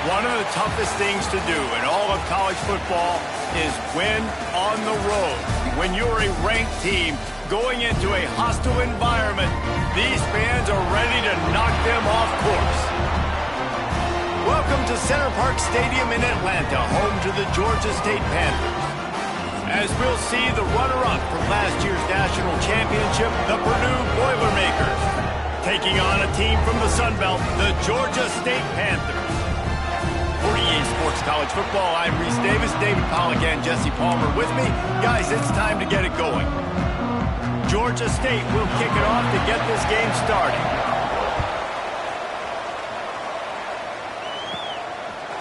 One of the toughest things to do in all of college football is win on the road. When you're a ranked team going into a hostile environment, these fans are ready to knock them off course. Welcome to Center Parc Stadium in Atlanta, home to the Georgia State Panthers. As we'll see the runner-up from last year's national championship, the Purdue Boilermakers, taking on a team from the Sun Belt, the Georgia State Panthers. For EA Sports College Football, I'm Reese Davis, David Pollack, and Jesse Palmer with me. Guys, it's time to get it going. Georgia State will kick it off to get this game started.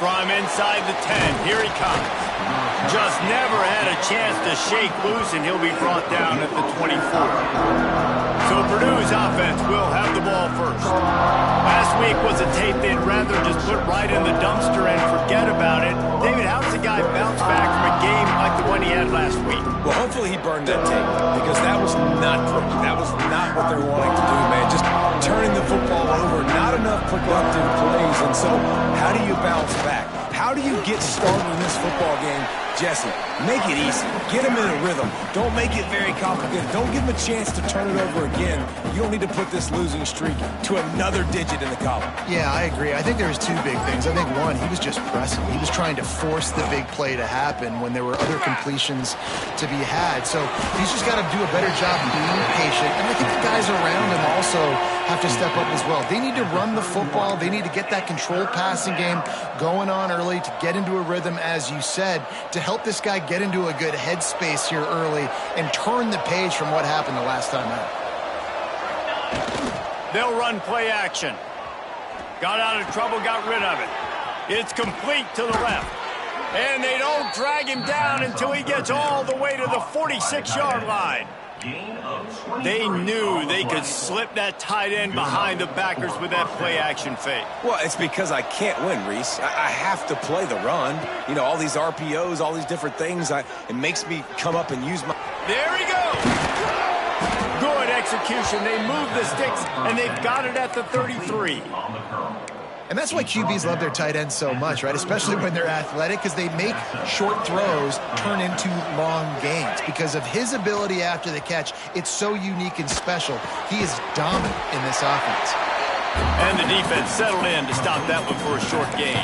From inside the 10, here he comes. Just never had a chance to shake loose, and he'll be brought down at the 24. So Purdue's offense will have the ball first. Last week was a tape they'd rather just put right in the dumpster and forget about it. David, how does a guy bounce back from a game like the one he had last week? Well, hopefully he burned that tape, because that was not pretty. That was not what they're wanting to do, man. Just turning the football over, not enough productive plays. And so how do you bounce back? How do you get started in this football game? Jesse, make it easy. Get him in a rhythm. Don't make it very complicated. Don't give him a chance to turn it over again. You don't need to put this losing streak to another digit in the column. Yeah, I agree. I think there's two big things. I think, one, he was just pressing. He was trying to force the big play to happen when there were other completions to be had. So he's just got to do a better job being patient. And I think the guys around him also have to step up as well. They need to run the football. They need to get that controlled passing game going on early to get into a rhythm, as you said, to help this guy get into a good headspace here early and turn the page from what happened the last time out. They'll run play action. Got out of trouble, got rid of it. It's complete to the left. And they don't drag him down until he gets all the way to the 46-yard line. They knew they could slip that tight end behind the backers with that play action fake. Well, it's because I can't win, Reese. I have to play the run. You know, all these RPOs, all these different things. It makes me come up and use my... There he goes! Good execution. They move the sticks, and they've got it at the 33. And that's why QBs love their tight ends so much, right? Especially when they're athletic, because they make short throws turn into long gains. Because of his ability after the catch, it's so unique and special. He is dominant in this offense. And the defense settled in to stop that one for a short gain.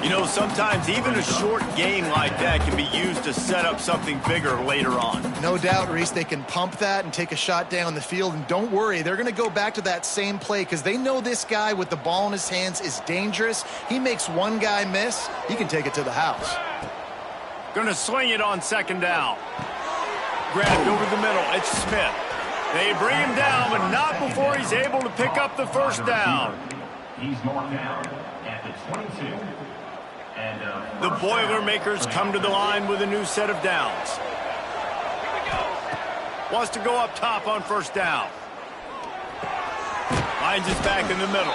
You know, sometimes even a short gain like that can be used to set up something bigger later on. No doubt, Reese, they can pump that and take a shot down the field. And don't worry, they're going to go back to that same play because they know this guy with the ball in his hands is dangerous. He makes one guy miss, he can take it to the house. Going to sling it on second down. Grabbed over the middle. It's Smith. They bring him down, but not before he's able to pick up the first down. He's marked down at the 22. The Boilermakers come to the line with a new set of downs. Wants to go up top on first down. Finds his back in the middle.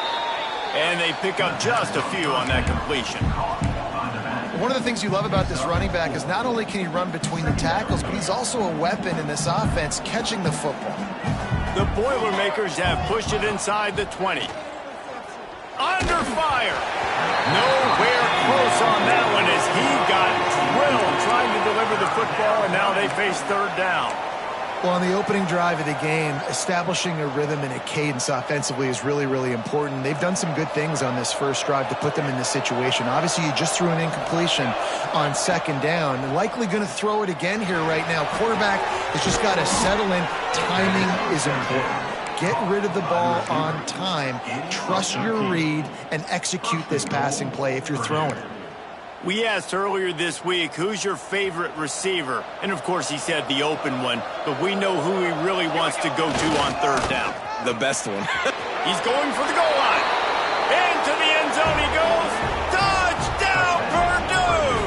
And they pick up just a few on that completion. One of the things you love about this running back is not only can he run between the tackles, but he's also a weapon in this offense catching the football. The Boilermakers have pushed it inside the 20. Under fire. Nowhere close on that one as he got drilled trying to deliver the football, and now they face third down. Well, on the opening drive of the game, establishing a rhythm and a cadence offensively is really, really important. They've done some good things on this first drive to put them in this situation. Obviously, you just threw an incompletion on second down. They're likely going to throw it again here right now. Quarterback has just got to settle in. Timing is important. Get rid of the ball on time, trust your read, and execute this passing play if you're throwing it. We asked earlier this week, who's your favorite receiver? And, of course, he said the open one, but we know who he really wants to go to on third down. The best one. He's going for the goal line. Into the end zone he goes. Touchdown, Purdue!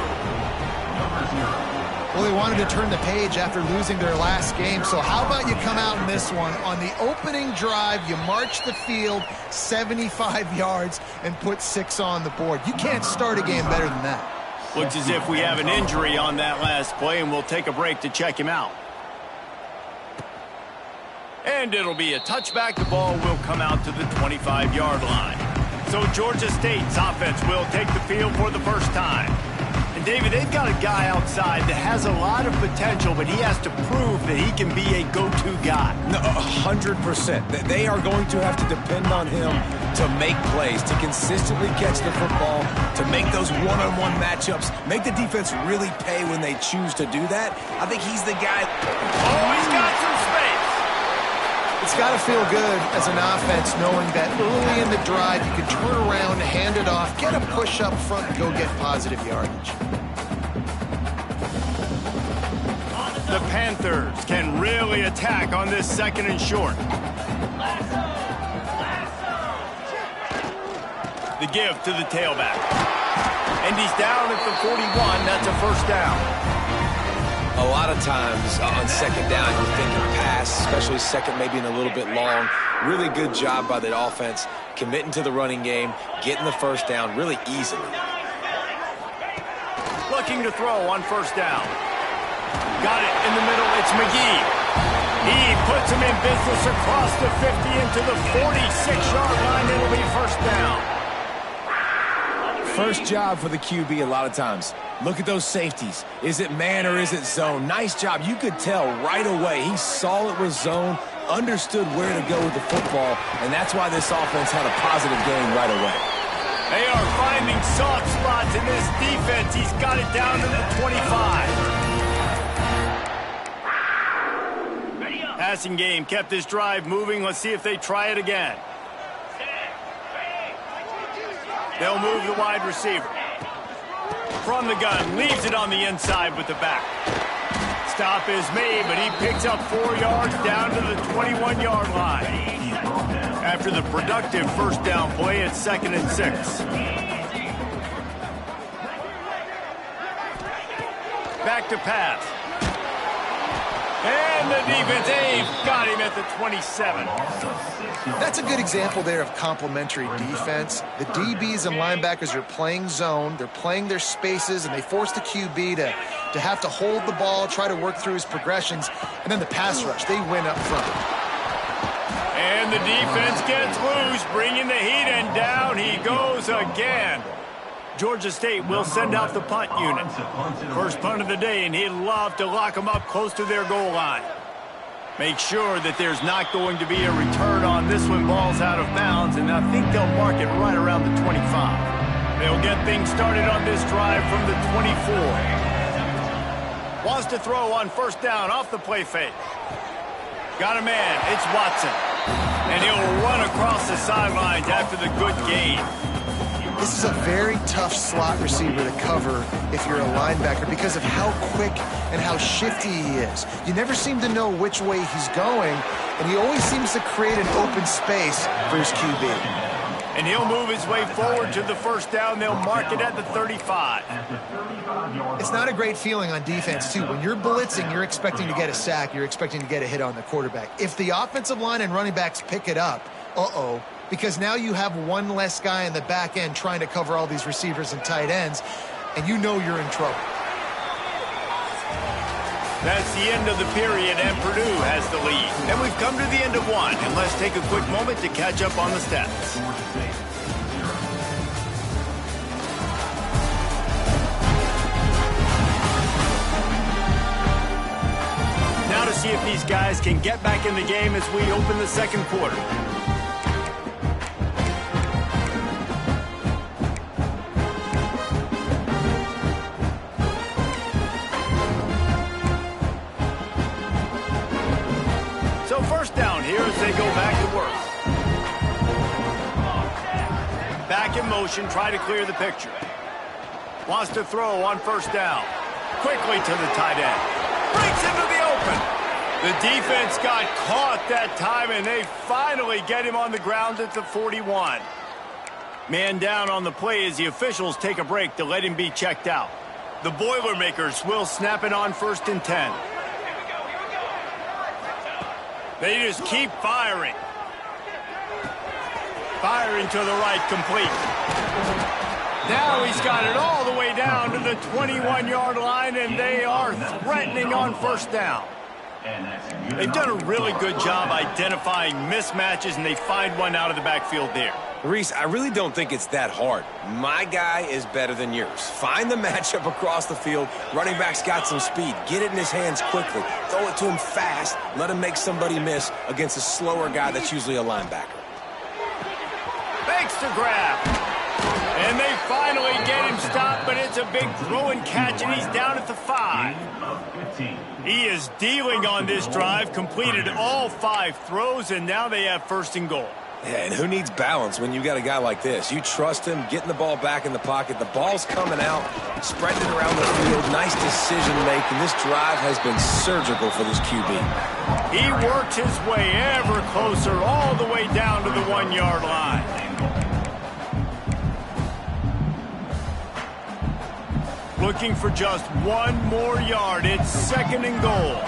Well, they wanted to turn the page after losing their last game, so how about you come out in this one? On the opening drive, you march the field 75 yards and put 6 on the board. You can't start a game better than that. Looks as if we have an injury on that last play, and we'll take a break to check him out. And it'll be a touchback. The ball will come out to the 25-yard line. So Georgia State's offense will take the field for the first time. And David, they've got a guy outside that has a lot of potential, but he has to prove that he can be a go-to guy. No, 100%. They are going to have to depend on him to make plays, to consistently catch the football, to make those one-on-one matchups, make the defense really pay when they choose to do that. I think he's the guy. Oh, he's got some space. It's got to feel good as an offense knowing that early in the drive you can turn around, hand it off, get a push up front, and go get positive yardage. The Panthers can really attack on this 2nd and short. The give to the tailback. And he's down at the 41. That's a first down. A lot of times on 2nd down, you're thinking pass, especially 2nd, maybe in a little bit long. Really good job by the offense, committing to the running game, getting the first down really easily. Looking to throw on 1st down. Got it in the middle. It's McGee. He puts him in business across the 50 into the 46-yard line. It'll be first down. First job for the QB a lot of times. Look at those safeties. Is it man or is it zone? Nice job. You could tell right away. He saw it was zone, understood where to go with the football, and that's why this offense had a positive game right away. They are finding soft spots in this defense. He's got it down to the 25. Passing game kept this drive moving. Let's see if they try it again. They'll move the wide receiver. From the gun, leaves it on the inside with the back. Stop is made, but he picks up 4 yards down to the 21-yard line. After the productive first down play, it's 2nd and 6. Back to pass. And the defense, they've got him at the 27. That's a good example there of complementary defense. The DBs and linebackers are playing zone, they're playing their spaces, and they force the QB to have to hold the ball, try to work through his progressions, and then the pass rush, they win up front. And the defense gets loose, bringing the heat, and down he goes again. Georgia State will send out the punt unit. First punt of the day, and he'd love to lock them up close to their goal line. Make sure that there's not going to be a return on this one. Ball's out of bounds, and I think they'll mark it right around the 25. They'll get things started on this drive from the 24. Wants to throw on 1st down off the play fake. Got a man. It's Watson. And he'll run across the sidelines after the good gain. This is a very tough slot receiver to cover if you're a linebacker because of how quick and how shifty he is. You never seem to know which way he's going, and he always seems to create an open space for his QB. And he'll move his way forward to the first down. They'll mark it at the 35. It's not a great feeling on defense, too. When you're blitzing, you're expecting to get a sack. You're expecting to get a hit on the quarterback. If the offensive line and running backs pick it up, because now you have one less guy in the back end trying to cover all these receivers and tight ends, and you know you're in trouble. That's the end of the period, and Purdue has the lead. And we've come to the end of one, and let's take a quick moment to catch up on the stats. Now to see if these guys can get back in the game as we open the 2nd quarter. First down here as they go back to work. Back in motion, try to clear the picture. Wants to throw on 1st down. Quickly to the tight end. Breaks into the open. The defense got caught that time, and they finally get him on the ground at the 41. Man down on the play as the officials take a break to let him be checked out. The Boilermakers will snap it on 1st and 10. They just keep firing. Firing to the right, complete. Now he's got it all the way down to the 21-yard line, and they are threatening on 1st down. They've done a really good job identifying mismatches, and they find one out of the backfield there. Reese, I really don't think it's that hard. My guy is better than yours. Find the matchup across the field. Running back's got some speed. Get it in his hands quickly. Throw it to him fast. Let him make somebody miss against a slower guy that's usually a linebacker. Fakes to grab. And they finally get him stopped, but it's a big throw and catch, and he's down at the 5. He is dealing on this drive, completed all 5 throws, and now they have 1st and goal. Yeah, and who needs balance when you got a guy like this? You trust him, getting the ball back in the pocket. The ball's coming out, spreading it around the field. Nice decision-making. This drive has been surgical for this QB. He works his way ever closer all the way down to the 1-yard line. Looking for just 1 more yard. It's 2nd and goal.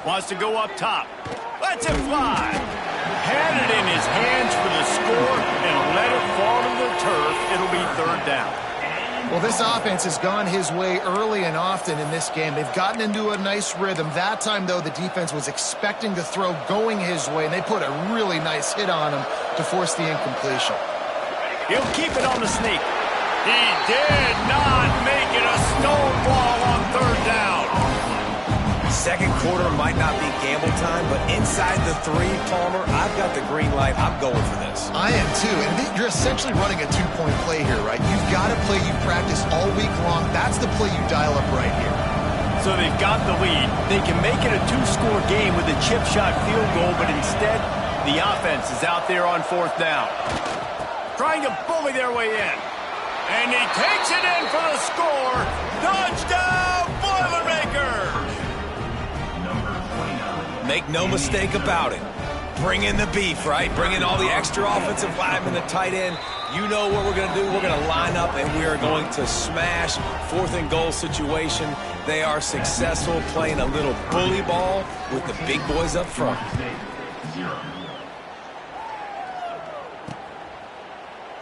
Wants to go up top. Lets it fly. Had it in his hands for the score and let it fall to the turf. It'll be 3rd down. Well, this offense has gone his way early and often in this game. They've gotten into a nice rhythm. That time, though, the defense was expecting the throw going his way, and they put a really nice hit on him to force the incompletion. He'll keep it on the sneak. He did not make it a stonewall on 3rd down. Second quarter might not be gamble time, but inside the 3, Palmer, I've got the green light. I'm going for this. I am too, and you're essentially running a 2-point play here, right? You've got a play you practice all week long. That's the play you dial up right here. So they've got the lead. They can make it a 2-score game with a chip shot field goal, but instead, the offense is out there on 4th down. Trying to bully their way in. And he takes it in for the score. Touchdown, Boilermakers! Make no mistake about it. Bring in the beef, right? Bring in all the extra offensive linemen, the tight end. You know what we're going to do. We're going to line up, and we are going to smash 4th and goal situation. They are successful playing a little bully ball with the big boys up front.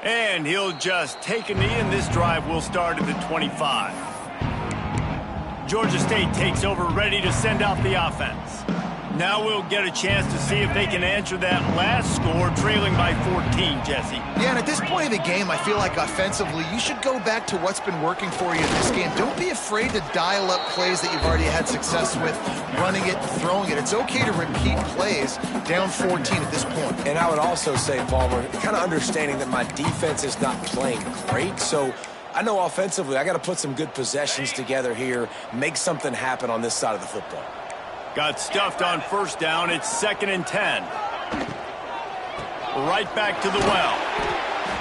And he'll just take a knee, and this drive will start at the 25. Georgia State takes over, ready to send out the offense. Now we'll get a chance to see if they can answer that last score, trailing by 14, Jesse. Yeah, and at this point of the game, I feel like offensively, you should go back to what's been working for you in this game. Don't be afraid to dial up plays that you've already had success with, running it, throwing it. It's okay to repeat plays down 14 at this point. And I would also say, Palmer, kind of understanding that my defense is not playing great, so I know offensively I got to put some good possessions together here, make something happen on this side of the football. Got stuffed on 1st down. It's 2nd and 10. Right back to the well.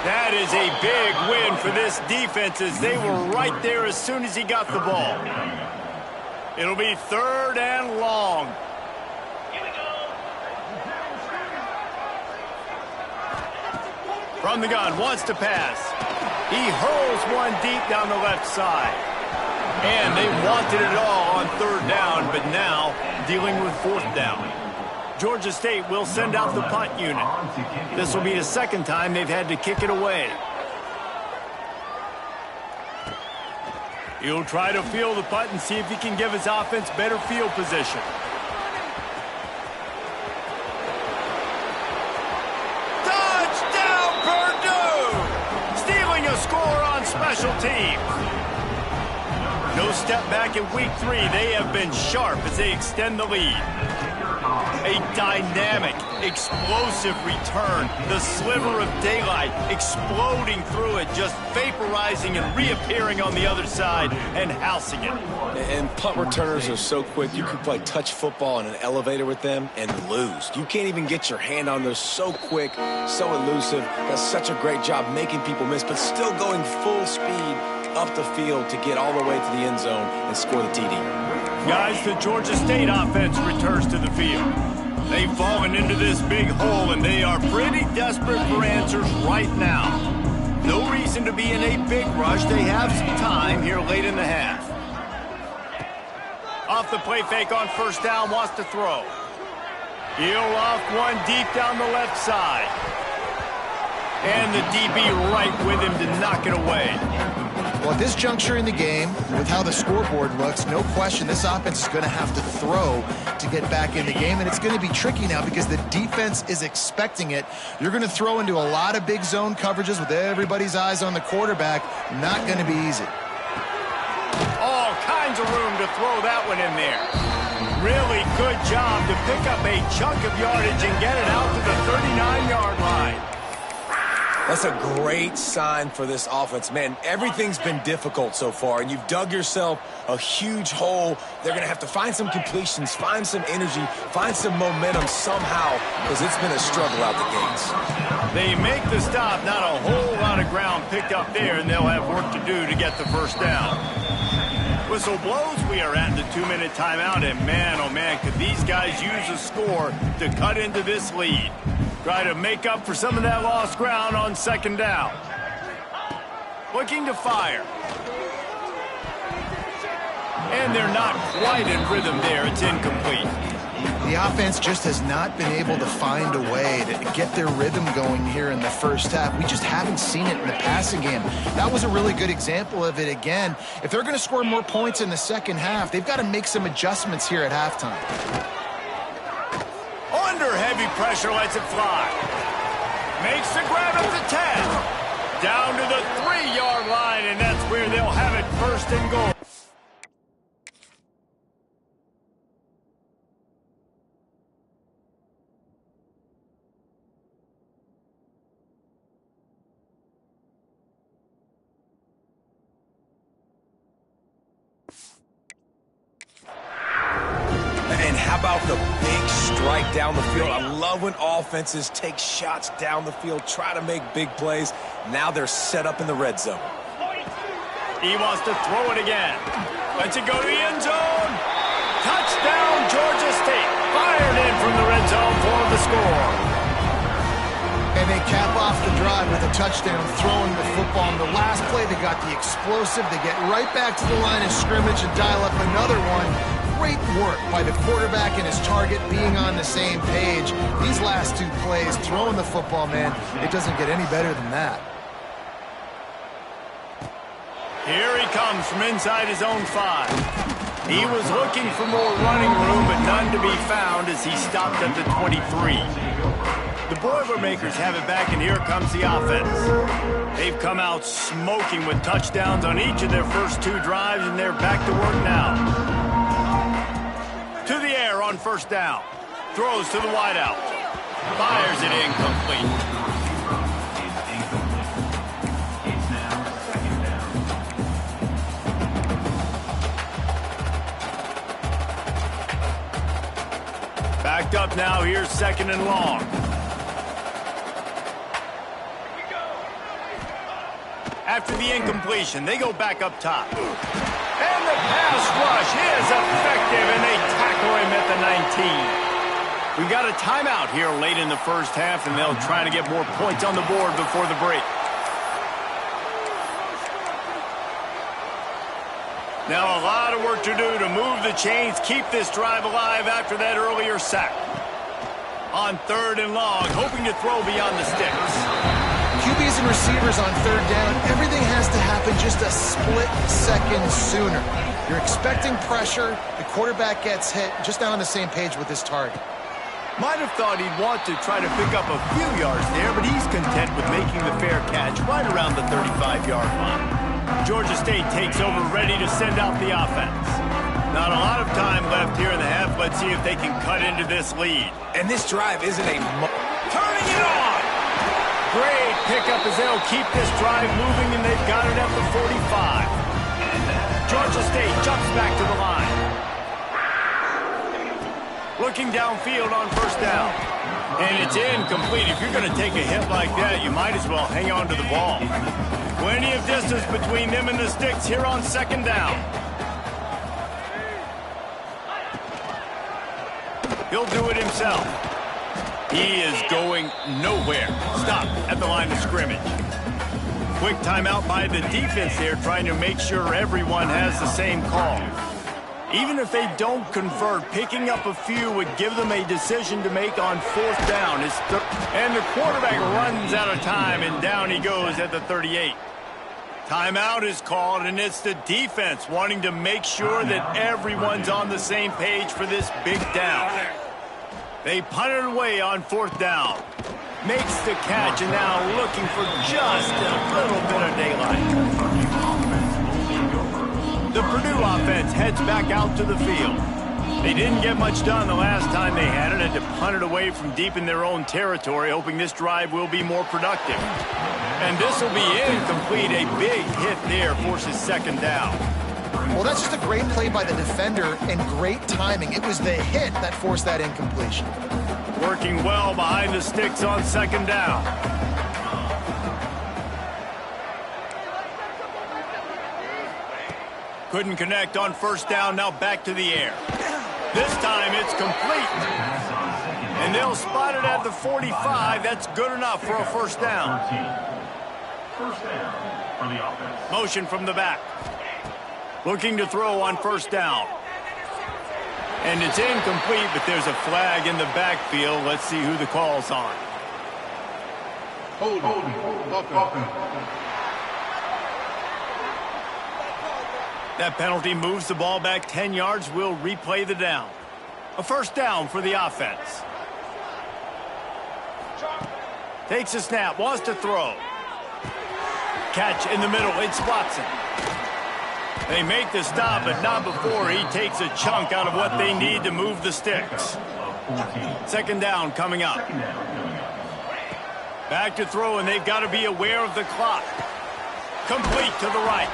That is a big win for this defense as they were right there as soon as he got the ball. It'll be 3rd and long. From the gun, wants to pass. He hurls one deep down the left side. And they wanted it all on 3rd down, but now dealing with 4th down. Georgia State will send out the punt unit. This will be the 2nd time they've had to kick it away. He'll try to field the punt and see if he can give his offense better field position. Touchdown, Purdue! Stealing a score on special teams. No step back in week 3. They have been sharp as they extend the lead. A dynamic, explosive return. The sliver of daylight exploding through it, just vaporizing and reappearing on the other side and housing it. And punt returners are so quick. You can play touch football in an elevator with them and lose. You can't even get your hand on those. So quick, so elusive. Does such a great job making people miss, but still going full speed up the field to get all the way to the end zone and score the TD. Guys, the Georgia State offense returns to the field. They've fallen into this big hole, and they are pretty desperate for answers right now. No reason to be in a big rush. They have some time here late in the half. Off the play fake on 1st down, wants to throw. He'll off one deep down the left side. And the DB right with him to knock it away. Well, at this juncture in the game, with how the scoreboard looks, no question this offense is going to have to throw to get back in the game, and it's going to be tricky now because the defense is expecting it. You're going to throw into a lot of big zone coverages with everybody's eyes on the quarterback. Not going to be easy. All kinds of room to throw that one in there. Really good job to pick up a chunk of yardage and get it out to the 39-yard line. That's a great sign for this offense. Man, everything's been difficult so far, and you've dug yourself a huge hole. They're going to have to find some completions, find some energy, find some momentum somehow, because it's been a struggle out the gates. They make the stop, not a whole lot of ground picked up there, and they'll have work to do to get the first down. Whistle blows, we are at the 2-minute timeout, and man, oh man, could these guys use a score to cut into this lead. Try to make up for some of that lost ground on second down. Looking to fire. And they're not quite in rhythm there. It's incomplete. The offense just has not been able to find a way to get their rhythm going here in the first half. We just haven't seen it in the passing game. That was a really good example of it again. If they're going to score more points in the second half, they've got to make some adjustments here at halftime. Under heavy pressure, lets it fly. Makes the grab at the 10. Down to the 3-yard line, and that's where they'll have it first and goal. And how about the big strike down the field? I love when offenses take shots down the field, try to make big plays. Now they're set up in the red zone. He wants to throw it again. Lets it go to the end zone. Touchdown, Georgia State. Fired in from the red zone for the score. And they cap off the drive with a touchdown, throwing the football. In the last play, they got the explosive. They get right back to the line of scrimmage and dial up another one. Great work by the quarterback and his target being on the same page. These last two plays, throwing the football, man, it doesn't get any better than that. Here he comes from inside his own 5. He was looking for more running room, but none to be found as he stopped at the 23. The Boilermakers have it back, and here comes the offense. They've come out smoking with touchdowns on each of their first 2 drives, and they're back to work now. To the air on first down. Throws to the wideout. Fires it incomplete. Backed up now. Here's second and long. After the incompletion, they go back up top. And the pass rush is effective, and they tackle him at the 19. We've got a timeout here late in the first half, and they'll try to get more points on the board before the break. Now a lot of work to do to move the chains, keep this drive alive after that earlier sack. On third and long, hoping to throw beyond the sticks. QBs and receivers on third down, everything has to happen just a split second sooner. You're expecting pressure, the quarterback gets hit, just not on the same page with his target. Might have thought he'd want to try to pick up a few yards there, but he's content with making the fair catch right around the 35-yard line. Georgia State takes over, ready to send out the offense. Not a lot of time left here in the half. Let's see if they can cut into this lead. And this drive isn't a... Turning it on! Great pickup as they'll keep this drive moving, and they've got it at the 45. Georgia State jumps back to the line. Looking downfield on first down. And it's incomplete. If you're going to take a hit like that, you might as well hang on to the ball. Plenty of distance between them and the sticks here on second down. He'll do it himself. He is going nowhere. Stop at the line of scrimmage. Quick timeout by the defense there, trying to make sure everyone has the same call. Even if they don't convert, picking up a few would give them a decision to make on fourth down. And the quarterback runs out of time, and down he goes at the 38. Timeout is called, and it's the defense wanting to make sure that everyone's on the same page for this big down. They punt it away on 4th down. Makes the catch, and now looking for just a little bit of daylight. The Purdue offense heads back out to the field. They didn't get much done the last time they had it, had to punt it away from deep in their own territory, hoping this drive will be more productive. And this will be incomplete. A big hit there forces 2nd down. Well, that's just a great play by the defender and great timing. It was the hit that forced that incompletion. Working well behind the sticks on 2nd down. Couldn't connect on 1st down, now back to the air. This time it's complete. And they'll spot it at the 45. That's good enough for a 1st down. 1st down for the offense. Motion from the back. Looking to throw on 1st down. And it's incomplete, but there's a flag in the backfield. Let's see who the call's on. Hold. That penalty moves the ball back 10 yards. We'll replay the down. A 1st down for the offense. Takes a snap, wants to throw. Catch in the middle, it's Watson. They make the stop, but not before he takes a chunk out of what they need to move the sticks. 2nd down coming up. Back to throw, and they've got to be aware of the clock. Complete to the right.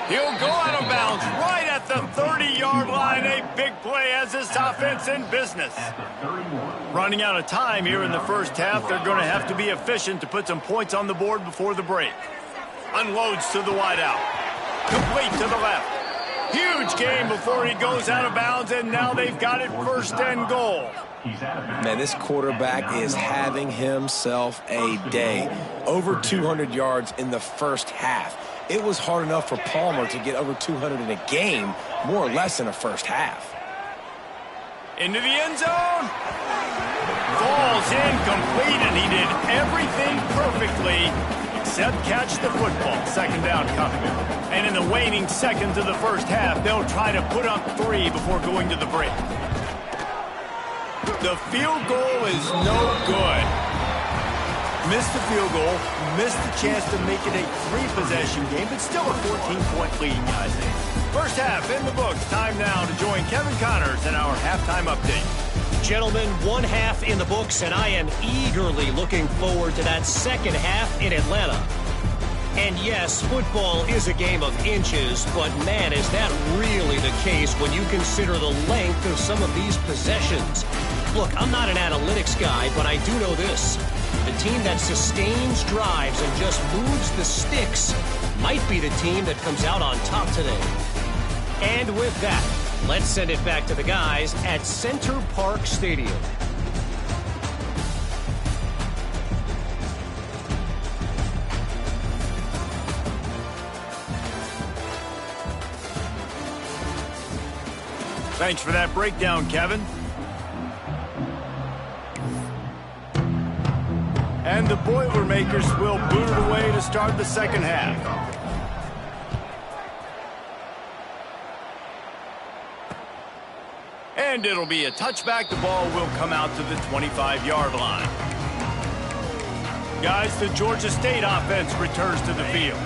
He'll go out of bounds right at the 30-yard line. A big play as this offense in business. Running out of time here in the 1st half. They're going to have to be efficient to put some points on the board before the break. Unloads to the wideout. Complete to the left. Huge gain before he goes out of bounds, and now they've got it 1st and goal. Man, this quarterback is having himself a day. Over 200 yards in the 1st half. It was hard enough for Palmer to get over 200 in a game, more or less in a 1st half. Into the end zone. Falls incomplete, and he did everything perfectly except catch the football. 2nd down coming. And in the waning seconds of the 1st half, they'll try to put up 3 before going to the break. The field goal is no good. Missed the field goal, missed the chance to make it a 3-possession game, but still a 14-point lead, guys. 1st half in the books. Time now to join Kevin Connors in our halftime update. Gentlemen, 1 half in the books, and I am eagerly looking forward to that 2nd half in Atlanta. And yes, football is a game of inches, but man, is that really the case when you consider the length of some of these possessions. Look, I'm not an analytics guy, but I do know this. The team that sustains drives and just moves the sticks might be the team that comes out on top today. And with that, let's send it back to the guys at Center Park Stadium. Thanks for that breakdown, Kevin. And the Boilermakers will boot it away to start the 2nd half. And it'll be a touchback. The ball will come out to the 25-yard line. Guys, the Georgia State offense returns to the field.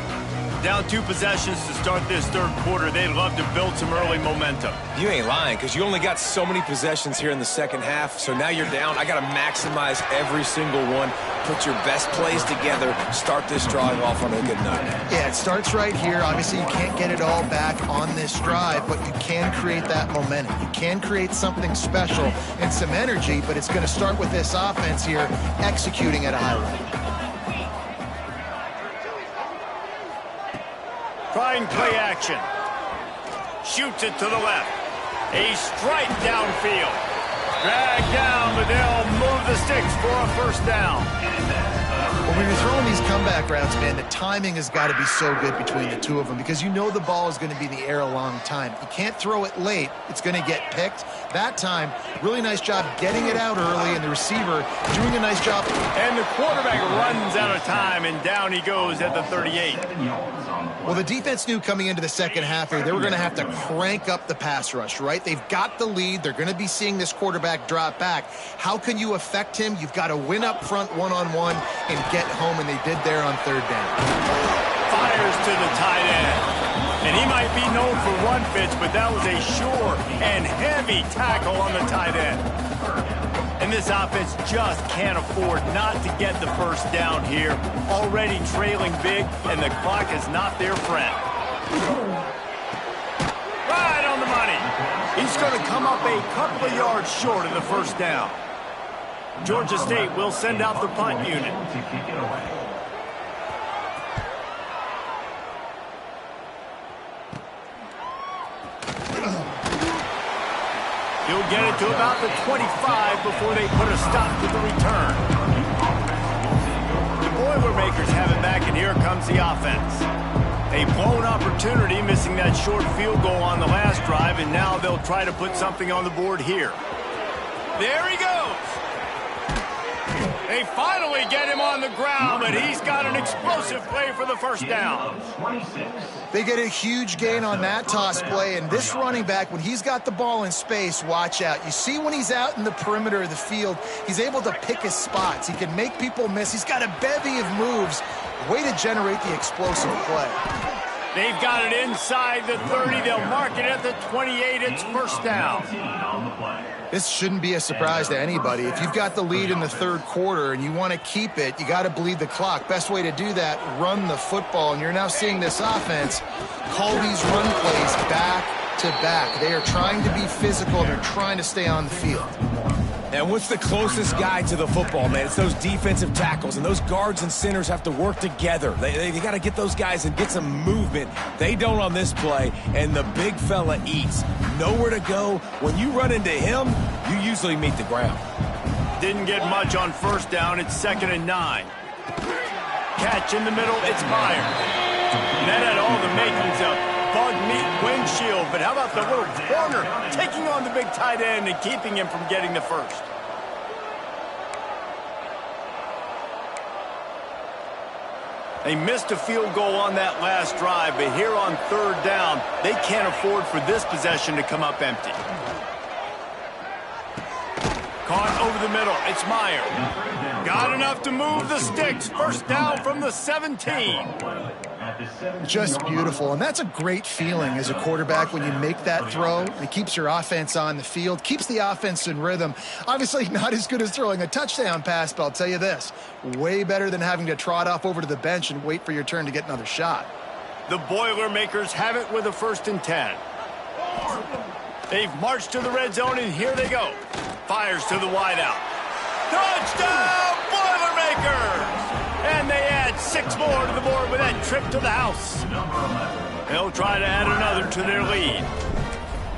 Down 2 possessions to start this 3rd quarter. They'd love to build some early momentum. You ain't lying, because you only got so many possessions here in the 2nd half, so now you're down. I got to maximize every single one. Put your best plays together. Start this drive off on a good note. Yeah, it starts right here. Obviously, you can't get it all back on this drive, but you can create that momentum. You can create something special and some energy, but it's going to start with this offense here executing at a high level. Trying play action. Shoots it to the left. A strike downfield. Dragged down, but they'll move the sticks for a 1st down. Well, when you're throwing these comeback routes, man, the timing has got to be so good between the two of them because you know the ball is going to be in the air a long time. You can't throw it late. It's going to get picked. That time, really nice job getting it out early, and the receiver doing a nice job. And the quarterback runs out of time, and down he goes at the 38. Well, the defense knew coming into the second half here they were going to have to crank up the pass rush, right? They've got the lead. They're going to be seeing this quarterback drop back. How can you affect him? You've got to win up front one-on-one and get home, and they did there on third down. Fires to the tight end. And he might be known for run fits, but that was a sure and heavy tackle on the tight end. And this offense just can't afford not to get the first down here. Already trailing big, and the clock is not their friend. Right on the money. He's going to come up a couple of yards short of the first down. Georgia State will send out the punt unit. He'll get it to about the 25 before they put a stop to the return. The Boilermakers have it back, and here comes the offense. A blown opportunity, missing that short field goal on the last drive, and now they'll try to put something on the board here. There he goes. They finally get him on the ground, but he's got an explosive play for the first down. They get a huge gain on that toss play, and this running back, when he's got the ball in space, watch out. You see when he's out in the perimeter of the field, he's able to pick his spots. He can make people miss. He's got a bevy of moves. Way to generate the explosive play. They've got it inside the 30. They'll mark it at the 28. It's first down. This shouldn't be a surprise to anybody. If you've got the lead in the third quarter and you want to keep it, you got to bleed the clock. Best way to do that, run the football. And you're now seeing this offense call these run plays back to back. They are trying to be physical. They're trying to stay on the field. And what's the closest guy to the football, man? It's those defensive tackles, and those guards and centers have to work together. They got to get those guys and get some movement. They don't on this play, and the big fella eats. Nowhere to go. When you run into him, you usually meet the ground. Didn't get much on first down. It's 2nd and 9. Catch in the middle. It's Meyer. That had all the makings of bug meat windshield, but how about the little corner taking on the big tight end and keeping him from getting the first? They missed a field goal on that last drive, but here on third down, they can't afford for this possession to come up empty. Caught over the middle. It's Meyer. Got enough to move the sticks. First down from the 17. Just beautiful, and that's a great feeling as a quarterback when you make that throw. It keeps your offense on the field, keeps the offense in rhythm. Obviously not as good as throwing a touchdown pass, but I'll tell you this, way better than having to trot off over to the bench and wait for your turn to get another shot. The Boilermakers have it with a 1st and 10. They've marched to the red zone, and here they go. Fires to the wideout. Touchdown, Boilermakers! And they add 6 more to the board with that trip to the house. They'll try to add another to their lead.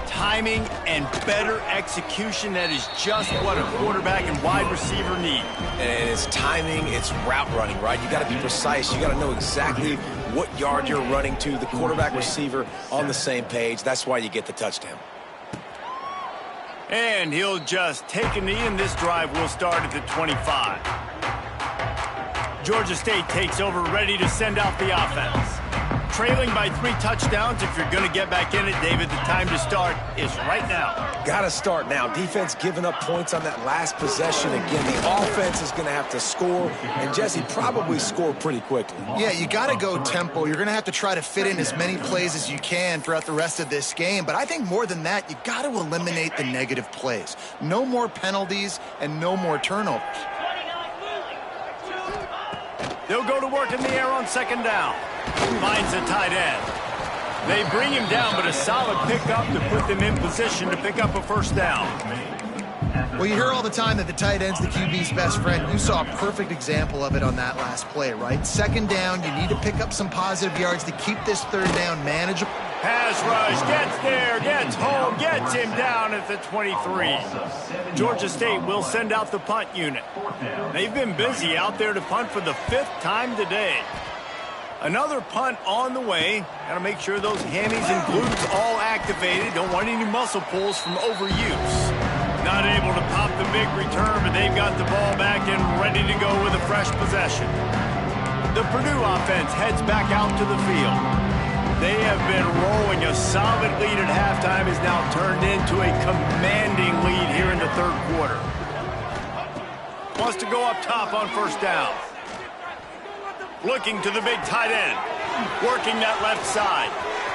Timing and better execution, that is just what a quarterback and wide receiver need. And it's timing, it's route running, right? You got to be precise. You got to know exactly what yard you're running to. The quarterback receiver on the same page. That's why you get the touchdown. And he'll just take a knee, and this drive will start at the 25. Georgia State takes over, ready to send out the offense. Trailing by 3 touchdowns. If you're going to get back in it, David, the time to start is right now. Got to start now. Defense giving up points on that last possession. Again, the offense is going to have to score, and Jesse probably score pretty quickly. Yeah, you got to go tempo. You're going to have to try to fit in as many plays as you can throughout the rest of this game. But I think more than that, you got to eliminate the negative plays. No more penalties and no more turnovers. They'll go to work in the air on 2nd down. Finds the tight end. They bring him down, but a solid pickup to put them in position to pick up a first down. Well, you hear all the time that the tight end's the QB's best friend. You saw a perfect example of it on that last play, right? 2nd down, you need to pick up some positive yards to keep this 3rd down manageable. Pass rush, gets there, gets home, gets him down at the 23. Georgia State will send out the punt unit. They've been busy out there to punt for the 5th time today. Another punt on the way. Got to make sure those hammies and glutes all activated. Don't want any muscle pulls from overuse. Not able to pop the big return, but they've got the ball back and ready to go with a fresh possession. The Purdue offense heads back out to the field. They have been rolling. A solid lead at halftime is now turned into a commanding lead here in the third quarter. Wants to go up top on first down. Looking to the big tight end. Working that left side.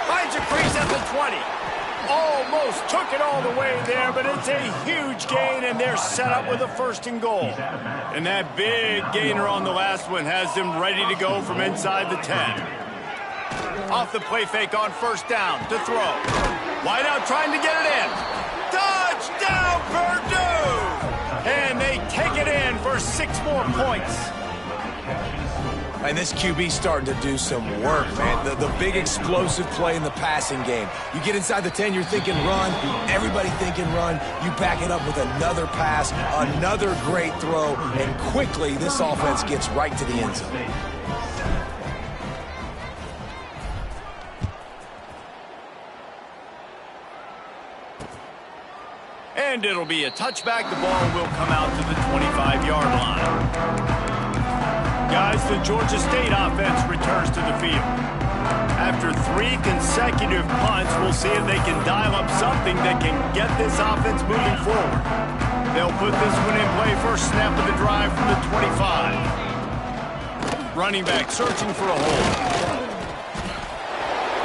Finds a crease at the 20. Almost took it all the way there, but it's a huge gain, and they're set up with a first and goal. And that big gainer on the last one has them ready to go from inside the 10. Off the play fake on first down to throw. Wide out trying to get it in. Touchdown, Purdue! And they take it in for 6 more points. And this QB's starting to do some work, man. The big explosive play in the passing game. You get inside the 10, you're thinking run. Everybody thinking run. You back it up with another pass, another great throw, and quickly this offense gets right to the end zone. And it'll be a touchback. The ball will come out to the 25-yard line. Guys, the Georgia State offense returns to the field. After 3 consecutive punts, we'll see if they can dial up something that can get this offense moving forward. They'll put this one in play first snap of the drive from the 25. Running back searching for a hole.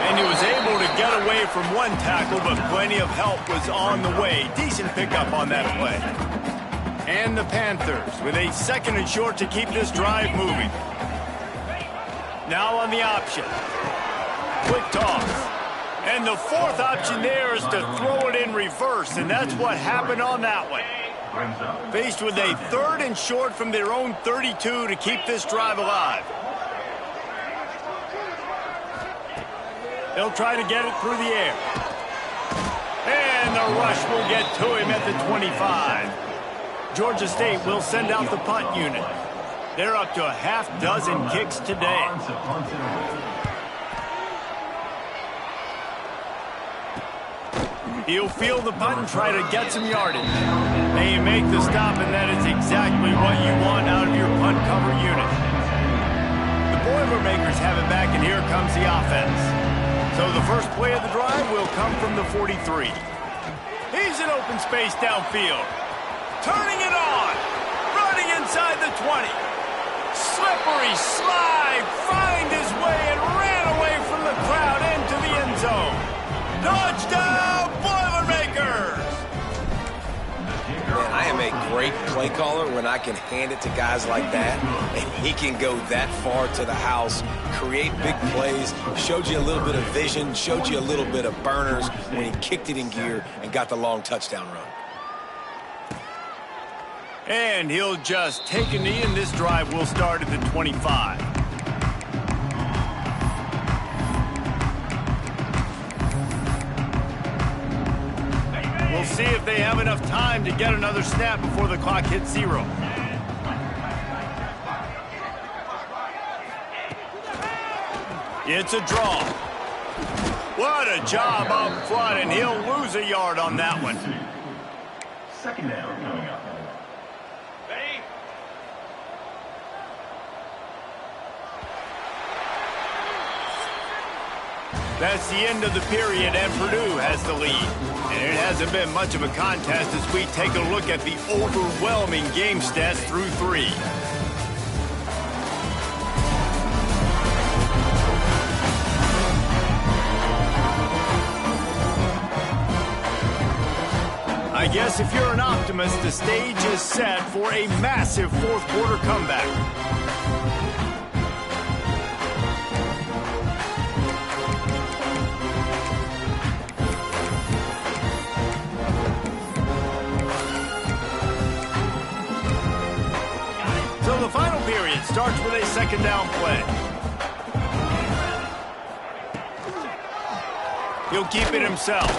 And he was able to get away from one tackle, but plenty of help was on the way. Decent pickup on that play. And the Panthers with a 2nd and short to keep this drive moving. Now on the option. Quick toss. And the 4th option there is to throw it in reverse, and that's what happened on that one. Faced with a 3rd and short from their own 32 to keep this drive alive. They'll try to get it through the air. And the rush will get to him at the 25. Georgia State will send out the punt unit. They're up to a half-dozen kicks today. He'll field the punt and try to get some yardage. They make the stop, and that is exactly what you want out of your punt cover unit. The Boilermakers have it back, and here comes the offense. So the first play of the drive will come from the 43. He's in open space downfield. Turning it on. Running inside the 20. Slippery slide. Find his way and ran away from the crowd into the end zone. Touchdown, Boilermakers! Man, I am a great play caller when I can hand it to guys like that, and he can go that far to the house, create big plays, showed you a little bit of vision, showed you a little bit of burners when he kicked it in gear and got the long touchdown run. And he'll just take a knee, and this drive will start at the 25. We'll see if they have enough time to get another snap before the clock hits 0. It's a draw. What a job up front, and he'll lose a yard on that one. 2nd down coming up. That's the end of the period, and Purdue has the lead. And it hasn't been much of a contest as we take a look at the overwhelming game stats through 3. I guess if you're an optimist, the stage is set for a massive 4th quarter comeback. So the final period starts with a 2nd down play. He'll keep it himself.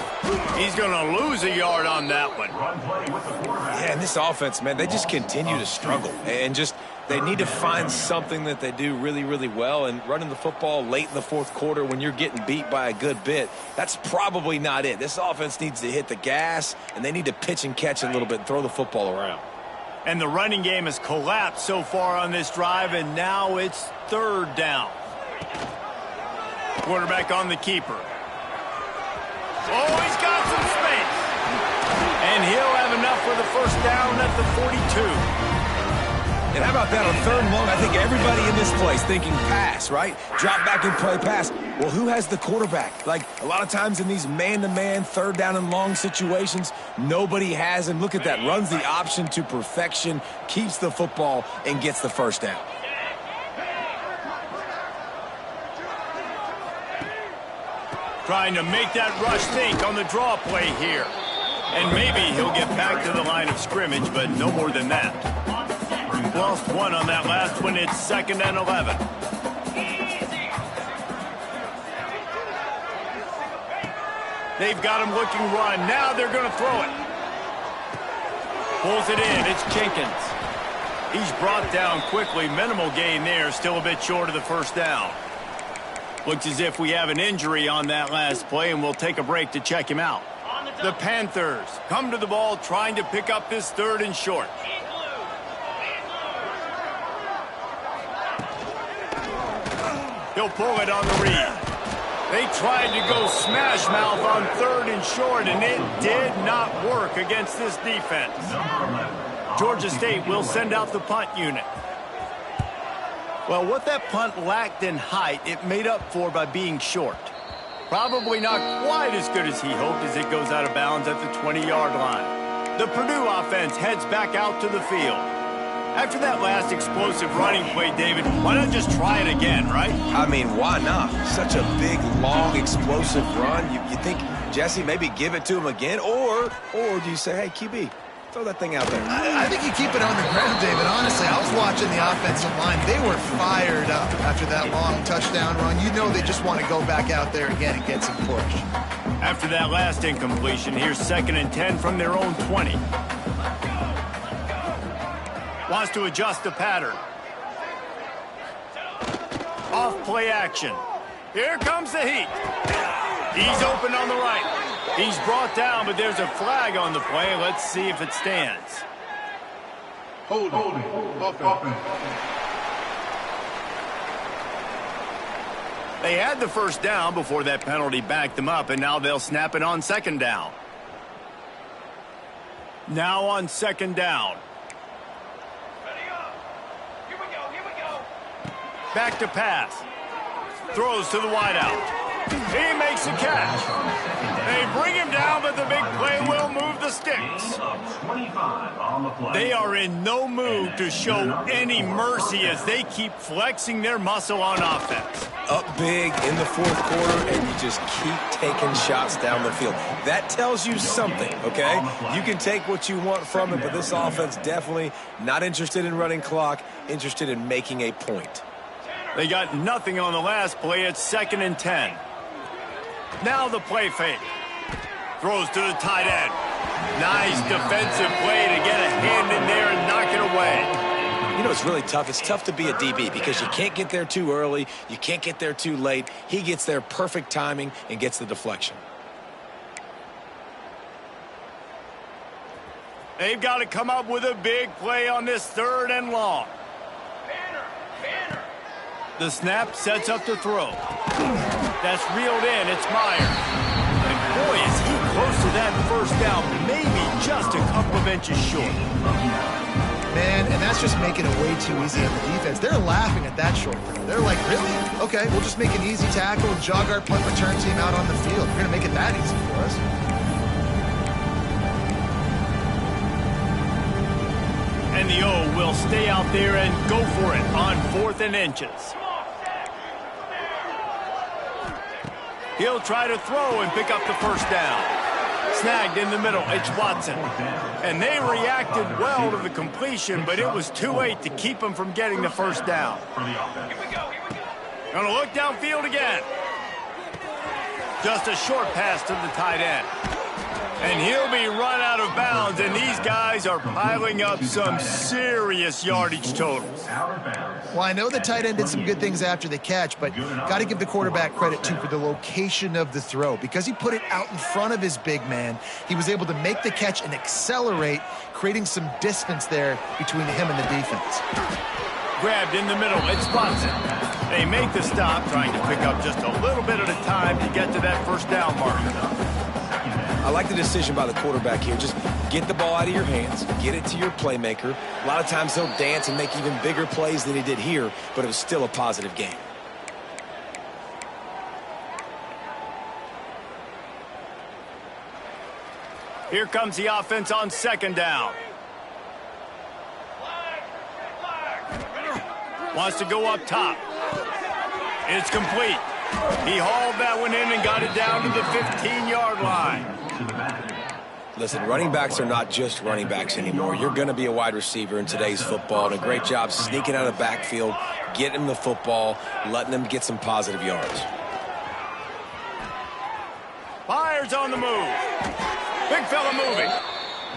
He's going to lose a yard on that one. Yeah, and this offense, man, they just continue to struggle. And just, they need to find something that they do really, really well. And running the football late in the 4th quarter when you're getting beat by a good bit, that's probably not it. This offense needs to hit the gas, and they need to pitch and catch a little bit and throw the football around. And the running game has collapsed so far on this drive, and now it's 3rd down. Quarterback on the keeper. Oh, he's got some space. And he'll have enough for the first down at the 42. And how about that on 3rd and long? I think everybody in this place thinking pass, right? Drop back and play pass. Well, who has the quarterback? Like, a lot of times in these man-to-man, 3rd down and long situations, nobody has him. Look at that. Runs the option to perfection, keeps the football, and gets the first down. Trying to make that rush think on the draw play here. And maybe he'll get back to the line of scrimmage, but no more than that. Lost one on that last one. It's 2nd and 11. They've got him looking run. Now they're going to throw it. Pulls it in. It's Jenkins. He's brought down quickly. Minimal gain there. Still a bit short of the first down. Looks as if we have an injury on that last play, and we'll take a break to check him out. The Panthers come to the ball trying to pick up this 3rd and short. He'll pull it on the read. They tried to go smash mouth on 3rd and short, and it did not work against this defense. Georgia State will send out the punt unit. Well, what that punt lacked in height, it made up for by being short. Probably not quite as good as he hoped as it goes out of bounds at the 20-yard line. The Purdue offense heads back out to the field. After that last explosive running play, David, why not just try it again, right? I mean, why not? Such a big, long, explosive run. You think, Jesse, maybe give it to him again? Or do you say, hey, QB, throw that thing out there? I think you keep it on the ground, David. Honestly, I was watching the offensive line. They were fired up after that long touchdown run. You know they just want to go back out there again and get some push. After that last incompletion, here's 2nd and 10 from their own 20. Wants to adjust the pattern. Off play action. Here comes the heat. He's open on the right. He's brought down, but there's a flag on the play. Let's see if it stands. Holding. Offense. They had the first down before that penalty backed them up, and now they'll snap it on 2nd down. Now on 2nd down. Back to pass. Throws to the wideout. He makes a catch. They bring him down, but the big play will move the sticks. They are in no mood to show any mercy as they keep flexing their muscle on offense. Up big in the 4th quarter, and you just keep taking shots down the field. That tells you something, okay? You can take what you want from it, but this offense definitely not interested in running clock, interested in making a point. They got nothing on the last play. It's 2nd and 10. Now the play fake. Throws to the tight end. Nice defensive play to get a hand in there and knock it away. You know, it's really tough. It's tough to be a DB because you can't get there too early. You can't get there too late. He gets there perfect timing and gets the deflection. They've got to come up with a big play on this 3rd and long. The snap sets up the throw. That's reeled in. It's Myers. And boy, is he close to that first down. Maybe just a couple of inches short. Man, and that's just making it way too easy on the defense. They're laughing at that short throw. They're like, really? Okay, we'll just make an easy tackle and jog our punt return team out on the field. We're going to make it that easy for us. And the O will stay out there and go for it on 4th and inches. He'll try to throw and pick up the first down. Snagged in the middle. It's Watson. And they reacted well to the completion, but it was too late to keep them from getting the first down. Here we go. Gonna look downfield again. Just a short pass to the tight end. And he'll be run out of bounds, and these guys are piling up some serious yardage totals. Well, I know the tight end did some good things after the catch, but got to give the quarterback credit, too, for the location of the throw. Because he put it out in front of his big man, he was able to make the catch and accelerate, creating some distance there between him and the defense. Grabbed in the middle. It's Watson. They make the stop, trying to pick up just a little bit at a time to get to that first down marker. I like the decision by the quarterback here. Just get the ball out of your hands, get it to your playmaker. A lot of times he'll dance and make even bigger plays than he did here, but it was still a positive game. Here comes the offense on second down. Wants to go up top. It's complete. He hauled that one in and got it down to the 15-yard line. Listen, running backs are not just running backs anymore. You're going to be a wide receiver in today's football, and a great job sneaking out of the backfield, getting them the football, letting them get some positive yards. Fires on the move. Big fella moving.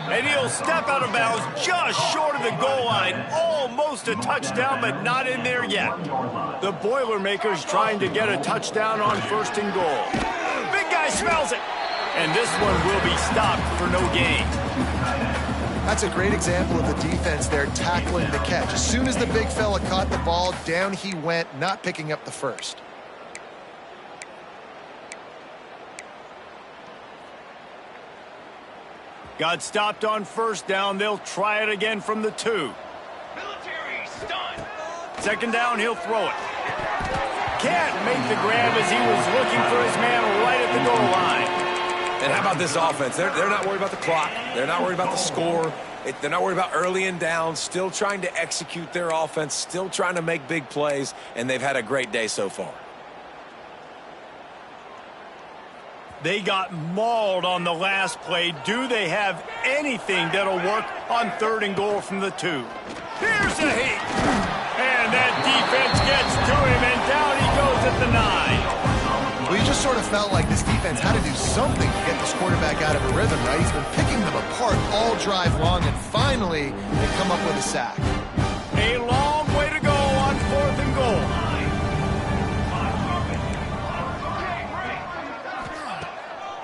And he'll step out of bounds just short of the goal line. Almost a touchdown, but not in there yet. The Boilermakers trying to get a touchdown on first and goal. Big guy smells it. And this one will be stopped for no gain. That's a great example of the defense there tackling the catch. As soon as the big fella caught the ball, down he went, not picking up the first. Got stopped on first down. They'll try it again from the 2. Second down, he'll throw it. Can't make the grab as he was looking for his man right at the goal line. And how about this offense? They're not worried about the clock. They're not worried about the score. They're not worried about early and down. Still trying to execute their offense. Still trying to make big plays. And they've had a great day so far. They got mauled on the last play. Do they have anything that'll work on third and goal from the 2? Here's a heat. And that defense gets to him, and down he goes at the 9. Well, you just sort of felt like this defense had to do something to get this quarterback out of a rhythm, right? He's been picking them apart all drive long, and finally they come up with a sack. A long way to go on fourth and goal.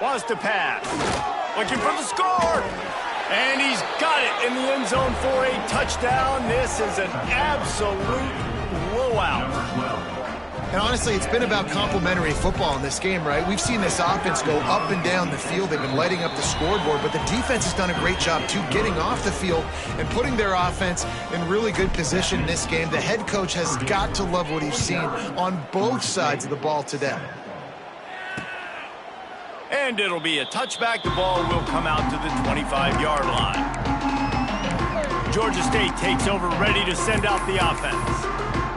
Wants to pass. Looking for the score. And he's got it in the end zone for a touchdown. This is an absolute blowout. And honestly, it's been about complementary football in this game, right? We've seen this offense go up and down the field. They've been lighting up the scoreboard, but the defense has done a great job, too, getting off the field and putting their offense in really good position in this game. The head coach has got to love what he's seen on both sides of the ball today. And it'll be a touchback. The ball will come out to the 25-yard line. Georgia State takes over, ready to send out the offense.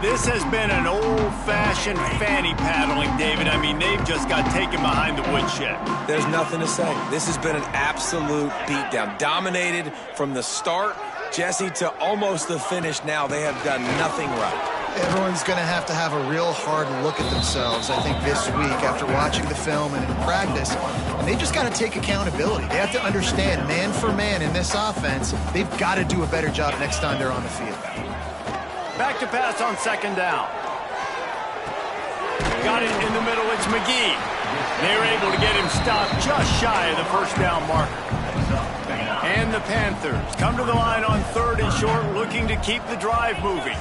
This has been an old-fashioned fanny paddling, David. I mean, they've just got taken behind the woodshed. There's nothing to say. This has been an absolute beatdown. Dominated from the start, Jesse, to almost the finish now. They have done nothing right. Everyone's going to have a real hard look at themselves, I think, this week after watching the film and in practice. And they just got to take accountability. They have to understand, man for man in this offense, they've got to do a better job next time they're on the field. Back to pass on second down. Got it in the middle. It's McGee. They're able to get him stopped just shy of the first down marker. And the Panthers come to the line on third and short, looking to keep the drive moving.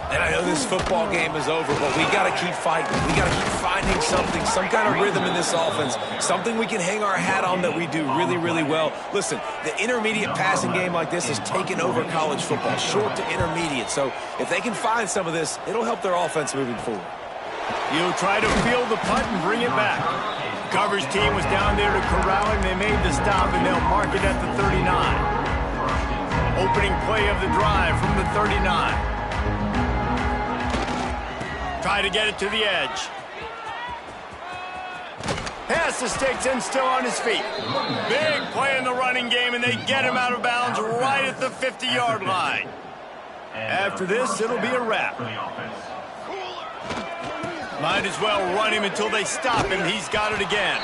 And I know this football game is over, but we got to keep fighting. We got to keep finding something, some kind of rhythm in this offense, something we can hang our hat on that we do really, really well. Listen, the intermediate passing game like this has taken over college football, short to intermediate. So if they can find some of this, it'll help their offense moving forward. He'll try to field the punt and bring it back. Coverage team was down there to corral him. They made the stop, and they'll mark it at the 39. Opening play of the drive from the 39. Try to get it to the edge. Pass the sticks and still on his feet. Big play in the running game, and they get him out of bounds right at the 50-yard line. After this, it'll be a wrap. Might as well run him until they stop him. He's got it again.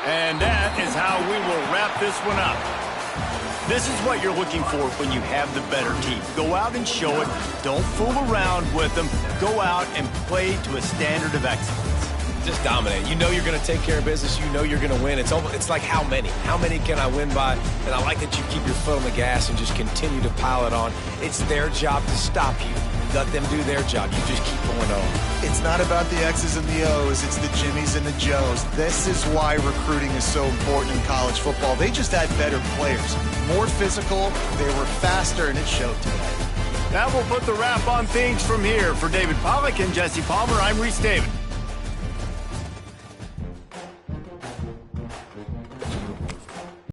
And that is how we will wrap this one up. This is what you're looking for when you have the better team. Go out and show it. Don't fool around with them. Go out and play to a standard of excellence. Just dominate. You know you're going to take care of business. You know you're going to win. It's like how many? How many can I win by? And I like that you keep your foot on the gas and just continue to pile it on. It's their job to stop you. let them do their job. You just keep going on. It's not about the X's and the O's. It's the Jimmies and the Joes. This is why recruiting is so important in college football. They just had better players, more physical, they were faster, and it showed today. That will put the wrap on things from here. For David Pollack and Jesse Palmer, I'm Reese David.